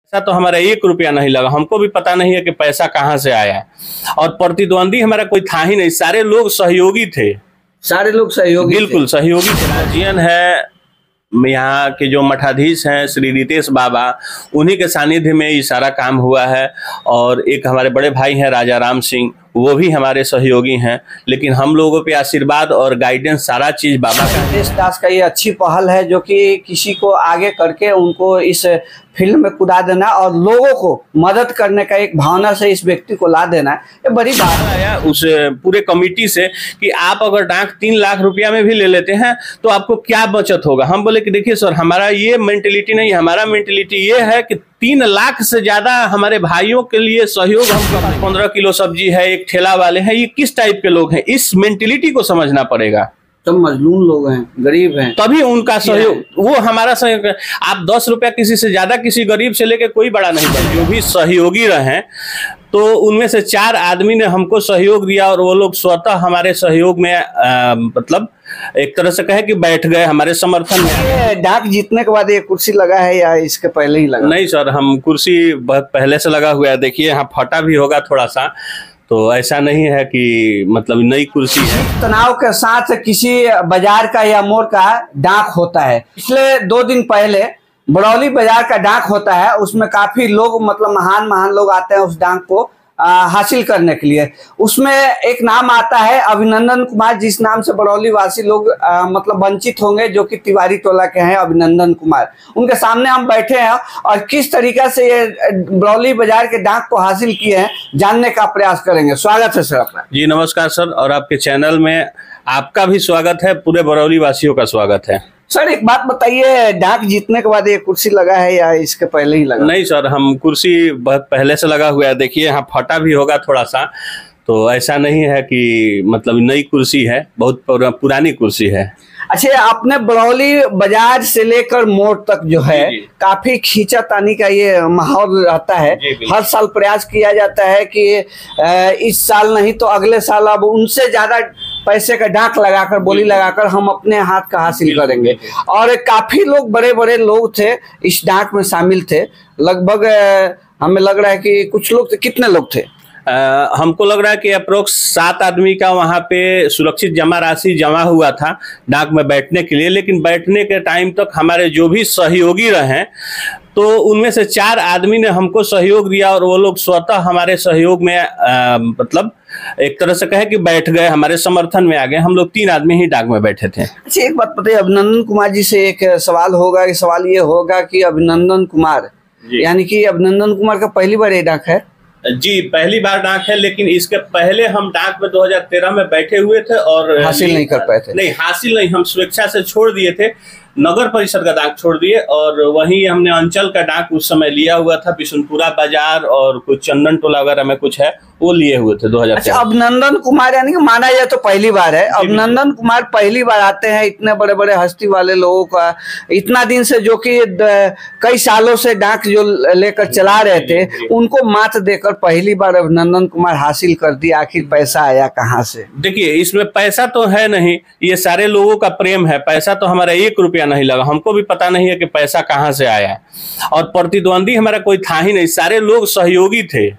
पैसा तो हमारा 1 रुपया नहीं लगा, हमको भी पता नहीं है कि पैसा कहाँ से आया। और प्रतिद्वंदी हमारा कोई था ही नहीं, सारे लोग सहयोगी थे। सारे लोग सहयोगी, बिल्कुल सहयोगी थे। गार्जियन है यहाँ के जो मठाधीश हैं श्री रितेश बाबा, उन्हीं के सानिध्य में ये सारा काम हुआ है। और एक हमारे बड़े भाई हैं राजा राम सिंह, वो भी हमारे सहयोगी हैं। लेकिन हम लोगों पे आशीर्वाद और गाइडेंस सारा चीज बाबा का। रितेश दास का ये अच्छी पहल है जो कि किसी को आगे करके उनको इस फील्ड में कूदा देना और लोगों को मदद करने का एक भावना से इस व्यक्ति को ला देना, ये बड़ी बात है। उस पूरे कमेटी से कि आप अगर डाक 3 लाख रुपया में भी ले लेते हैं तो आपको क्या बचत होगा। हम बोले कि देखिए सर, हमारा ये मेंटेलिटी नहीं, हमारा मेंटेलिटी ये है कि 3 लाख से ज्यादा हमारे भाइयों के लिए सहयोग हम 15 किलो सब्जी है, एक ठेला वाले हैं, ये किस टाइप के लोग हैं, इस मेंटेलिटी को समझना पड़ेगा। तो मजलूम लोग हैं, गरीब हैं, तभी उनका सहयोग, वो हमारा सहयोग। आप 10 रुपया किसी से ज्यादा किसी गरीब से लेके कोई बड़ा नहीं बने। जो भी सहयोगी रहे तो उनमें से 4 आदमी ने हमको सहयोग दिया और वो लोग स्वतः हमारे सहयोग में मतलब एक तरह से कहे कि बैठ गए हमारे समर्थन में। डाक जीतने के बाद ये कुर्सी लगा है या इसके पहले ही लगा? नहीं सर, हम कुर्सी बहुत पहले से लगा हुआ है। देखिए यहाँ फटा भी होगा थोड़ा सा, तो ऐसा नहीं है कि मतलब नई कुर्सी है। तनाव के साथ किसी बाजार का या मोड़ का डाक होता है। पिछले 2 दिन पहले बरौली बाजार का डाक होता है, उसमें काफी लोग मतलब महान लोग आते हैं उस डाक को हासिल करने के लिए। उसमें एक नाम आता है अभिनंदन कुमार, जिस नाम से बरौली वासी लोग मतलब वंचित होंगे, जो कि तिवारी टोला के हैं अभिनंदन कुमार। उनके सामने हम बैठे हैं और किस तरीके से ये बरौली बाजार के डाक को हासिल किए हैं जानने का प्रयास करेंगे। स्वागत है सर आपका। जी नमस्कार सर, और आपके चैनल में आपका भी स्वागत है, पूरे बरौली वासियों का स्वागत है। सर एक बात बताइए, डाक जीतने के बाद ये कुर्सी लगा है या इसके पहले ही लगा? नहीं सर, हम कुर्सी बहुत पहले से लगा हुआ है। देखिए यहाँ फटा भी होगा थोड़ा सा, तो ऐसा नहीं है कि मतलब नई कुर्सी है, बहुत पुरानी कुर्सी है। अच्छा, आपने बरौली बाजार से लेकर मोड़ तक जो है काफी खींचातानी का ये माहौल रहता है। हर साल प्रयास किया जाता है कि इस साल नहीं तो अगले साल अब उनसे ज्यादा पैसे का डाक लगाकर, बोली लगाकर हम अपने हाथ का हासिल करेंगे। और काफी लोग, बड़े बड़े लोग थे इस डाक में शामिल थे। लगभग हमें लग रहा है कि कुछ लोग थे। कितने लोग थे? हमको लग रहा है कि अप्रोक्स 7 आदमी का वहाँ पे सुरक्षित जमा राशि जमा हुआ था डाक में बैठने के लिए। लेकिन बैठने के टाइम तक हमारे जो भी सहयोगी रहे तो उनमें से 4 आदमी ने हमको सहयोग दिया और वो लोग स्वतः हमारे सहयोग में मतलब एक तरह से कहे कि बैठ गए, हमारे समर्थन में आ गए। हम लोग 3 आदमी ही डाक में बैठे थे। अच्छा एक बात बताइए, अभिनंदन कुमार जी से एक सवाल होगा। कि सवाल ये होगा कि अभिनंदन कुमार यानी कि अभिनंदन कुमार का पहली बार ये डाक है? जी पहली बार डाक है, लेकिन इसके पहले हम डाक में 2013 में बैठे हुए थे और हासिल नहीं कर पाए थे। नहीं हासिल नहीं, हम स्वेच्छा से छोड़ दिए थे, नगर परिषद का डाक छोड़ दिए। और वहीं हमने अंचल का डाक उस समय लिया हुआ था, बिशुनपुरा बाजार और कुछ चंदन टोला वगैरह में कुछ है, वो लिए हुए थे 2013। अच्छा, अभिनंदन कुमार यानी कि माना जाए तो पहली बार है। अभिनंदन कुमार पहली बार आते हैं। इतने बड़े बड़े हस्ती वाले लोगों का इतना दिन से, जो कि कई सालों से डाक जो लेकर चला रहे थे, उनको मात देकर पहली बार अभिनंदन कुमार हासिल कर दिया। आखिर पैसा आया कहाँ से? देखिए इसमें पैसा तो है नहीं, ये सारे लोगों का प्रेम है। पैसा तो हमारा 1 रुपया नहीं लगा, हमको भी पता नहीं है कि पैसा कहाँ से आया। और प्रतिद्वंदी हमारा कोई था ही नहीं, सारे लोग सहयोगी थे।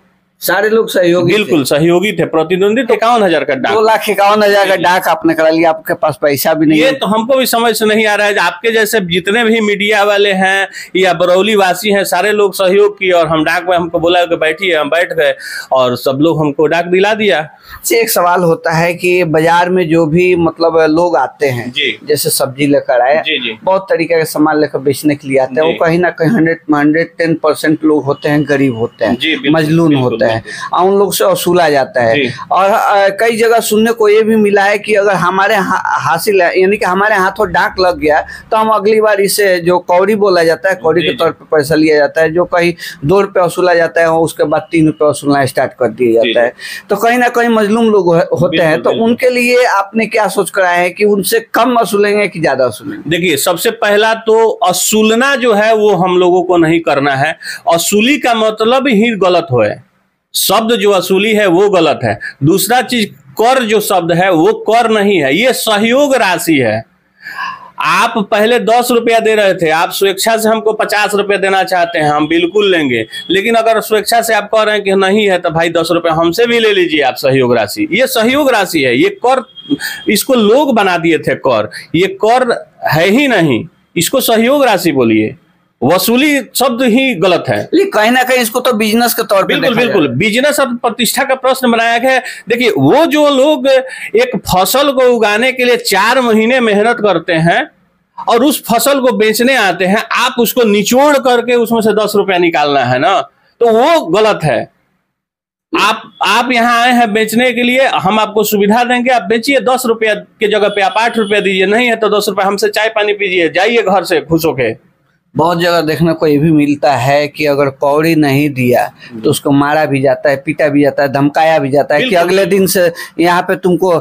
सारे लोग सहयोगी, बिल्कुल सहयोगी थे। प्रतिद्वंदी 51,000 का डाक, 2,51,000 का डाक आपने करा लिया। आपके पास पैसा भी नहीं ये तो हमको भी समझ से नहीं आ रहा है। आपके जैसे जितने भी मीडिया वाले हैं या बरौली वासी हैं, सारे लोग सहयोग किए और हम डाक में, हमको बोला कि बैठिए, हम बैठ गए और सब लोग हमको डाक दिला दिया। एक सवाल होता है कि बाजार में जो भी मतलब लोग आते हैं, जैसे सब्जी लेकर आए, बहुत तरीके के सामान लेकर बेचने के लिए आते हैं, वो कहीं ना कहीं 110% लोग होते हैं, गरीब होते हैं, मजलूम होते हैं, उन लोग से वसूला जाता है। और कई जगह सुनने को ये भी मिला है कि अगर हमारे हासिल यानी कि हमारे हाथों डाक लग गया तो हम अगली बार इसे, जो कौड़ी बोला जाता है, कौड़ी के तौर पे पैसा लिया जाता है, जो कहीं 2 रुपये वसूला जाता है, उसके बाद 3 रुपये वसूलना स्टार्ट कर दिया जाता है। तो कहीं ना कहीं मजलूम लोग होते हैं, तो उनके लिए आपने क्या सोच कर आए हैं कि उनसे कम वसूलेंगे कि ज्यादा वसूलेंगे? देखिए सबसे पहला तो वसूलना जो है वो हम लोगों को नहीं करना है। वसूली का मतलब ही गलत है, शब्द जो वसूली है वो गलत है। दूसरा चीज, कर जो शब्द है वो कर नहीं है, ये सहयोग राशि है। आप पहले 10 रुपया दे रहे थे, आप स्वेच्छा से हमको 50 रुपया देना चाहते हैं, हम बिल्कुल लेंगे। लेकिन अगर स्वेच्छा से आप कह रहे हैं कि नहीं है तो भाई 10 रुपया हमसे भी ले लीजिए आप सहयोग राशि। ये सहयोग राशि है, ये कर, इसको लोग बना दिए थे कर, ये कर है ही नहीं, इसको सहयोग राशि बोलिए। वसूली शब्द ही गलत है, कहीं ना कहीं इसको तो बिजनेस के तौर पे बिल्कुल बिजनेस और प्रतिष्ठा का प्रश्न बनाया गया है। देखिए, वो जो लोग एक फसल को उगाने के लिए 4 महीने मेहनत करते हैं और उस फसल को बेचने आते हैं, आप उसको निचोड़ करके उसमें से 10 रुपया निकालना है ना, तो वो गलत है। आप यहाँ आए हैं बेचने के लिए, हम आपको सुविधा देंगे, आप बेचिए, 10 रुपया के जगह पे आप 8 रुपया दीजिए, नहीं है तो 10 रुपया हमसे चाय पानी पीजिए, जाइए घर से खुश होके। बहुत जगह देखने को ये भी मिलता है कि अगर कौड़ी नहीं दिया तो उसको मारा भी जाता है, पीटा भी जाता है, धमकाया भी जाता है कि अगले दिन से यहाँ पे तुमको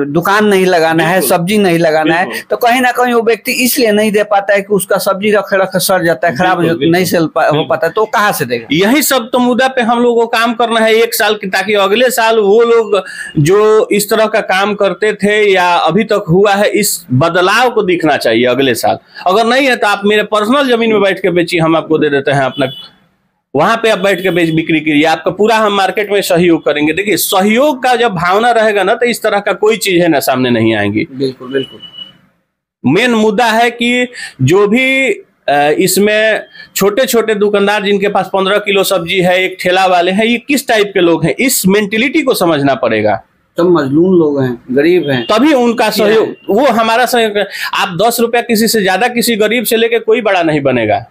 दुकान नहीं लगाना है, सब्जी नहीं लगाना है। तो कहीं ना कहीं वो व्यक्ति इसलिए नहीं दे पाता है कि उसका सब्जी रख रख सड़ जाता है, खराब नहीं सेल हो पाता है, तो कहाँ से देगा? यही सब तो मुद्दा पे हम लोगों को काम करना है 1 साल की, ताकि अगले साल वो लोग जो इस तरह का काम करते थे या अभी तक हुआ है, इस बदलाव को दिखना चाहिए अगले साल। अगर नहीं है तो आप मेरे पर्सनल जमीन में बैठ के बेचिए, हम आपको दे देते हैं अपना, वहां पे आप बैठ के बिक्री कीजिए, आपका पूरा हम मार्केट में सहयोग करेंगे। देखिए, सहयोग का जब भावना रहेगा ना तो इस तरह का कोई चीज है ना सामने नहीं आएंगी। बिल्कुल बिल्कुल। मेन मुद्दा है कि जो भी इसमें छोटे छोटे दुकानदार जिनके पास 15 किलो सब्जी है, एक ठेला वाले हैं, ये किस टाइप के लोग हैं, इस मेंटेलिटी को समझना पड़ेगा। तो मजलूम लोग हैं, गरीब हैं, तभी उनका सहयोग, वो हमारा सहयोग। आप 10 रुपया किसी से ज्यादा किसी गरीब से लेके कोई बड़ा नहीं बनेगा।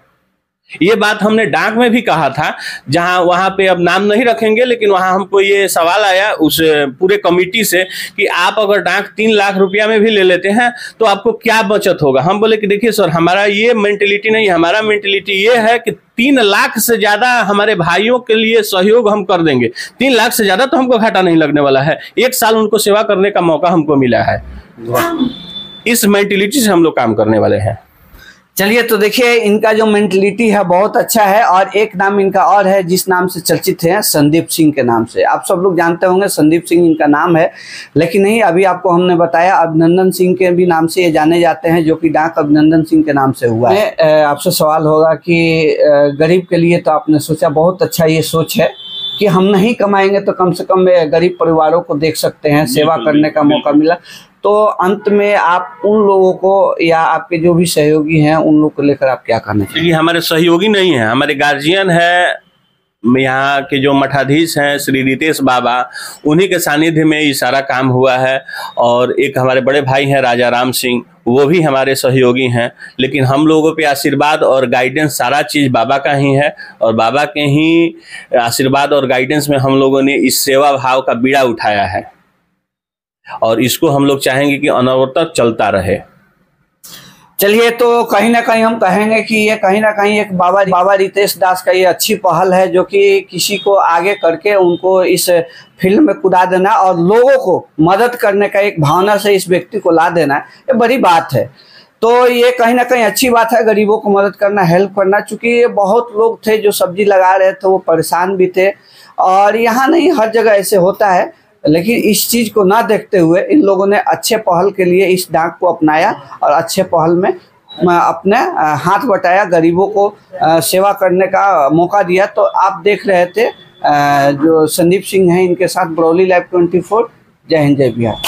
ये बात हमने डाक में भी कहा था, जहां वहां पे अब नाम नहीं रखेंगे, लेकिन वहां हमको ये सवाल आया उस पूरे कमेटी से कि आप अगर डाक 3 लाख रुपया में भी ले लेते हैं तो आपको क्या बचत होगा। हम बोले कि देखिए सर, हमारा ये मेंटेलिटी नहीं, हमारा मेंटेलिटी ये है कि 3 लाख से ज्यादा हमारे भाइयों के लिए सहयोग हम कर देंगे। 3 लाख से ज्यादा तो हमको घाटा नहीं लगने वाला है, 1 साल उनको सेवा करने का मौका हमको मिला है। इस मेंटेलिटी से हम लोग काम करने वाले हैं। चलिए, तो देखिए इनका जो मेंटलिटी है बहुत अच्छा है। और एक नाम इनका और है जिस नाम से चर्चित है, संदीप सिंह के नाम से। आप सब लोग जानते होंगे संदीप सिंह इनका नाम है, लेकिन नहीं, अभी आपको हमने बताया अभिनंदन सिंह के भी नाम से ये जाने जाते हैं, जो कि डाक अभिनंदन सिंह के नाम से हुआ है। आपसे सवाल होगा कि गरीब के लिए तो आपने सोचा, बहुत अच्छा ये सोच है कि हम नहीं कमाएंगे तो कम से कम गरीब परिवारों को देख सकते हैं, सेवा करने का मौका मिला। तो अंत में आप उन लोगों को या आपके जो भी सहयोगी हैं उन लोगों को लेकर आप क्या करना चाहिए? हमारे सहयोगी नहीं है, हमारे गार्जियन है, यहाँ के जो मठाधीश हैं श्री रितेश बाबा, उन्हीं के सानिध्य में ये सारा काम हुआ है। और एक हमारे बड़े भाई हैं राजा राम सिंह, वो भी हमारे सहयोगी हैं। लेकिन हम लोगों पे आशीर्वाद और गाइडेंस सारा चीज़ बाबा का ही है, और बाबा के ही आशीर्वाद और गाइडेंस में हम लोगों ने इस सेवा भाव का बीड़ा उठाया है, और इसको हम लोग चाहेंगे कि अनवरत चलता रहे। चलिए, तो कहीं ना कहीं हम कहेंगे कि ये कहीं ना कहीं एक बाबा रितेश दास का ये अच्छी पहल है, जो कि किसी को आगे करके उनको इस फील्ड में कुदा देना और लोगों को मदद करने का एक भावना से इस व्यक्ति को ला देना, ये बड़ी बात है। तो ये कहीं ना कहीं अच्छी बात है, गरीबों को मदद करना, हेल्प करना। चूँकि ये बहुत लोग थे जो सब्जी लगा रहे थे, वो परेशान भी थे, और यहाँ नहीं हर जगह ऐसे होता है। लेकिन इस चीज़ को ना देखते हुए इन लोगों ने अच्छे पहल के लिए इस डाक को अपनाया और अच्छे पहल में अपने हाथ बटाया, गरीबों को सेवा करने का मौका दिया। तो आप देख रहे थे जो संदीप सिंह हैं, इनके साथ बरौली लाइव 24। जय हिंद, जय बिहार।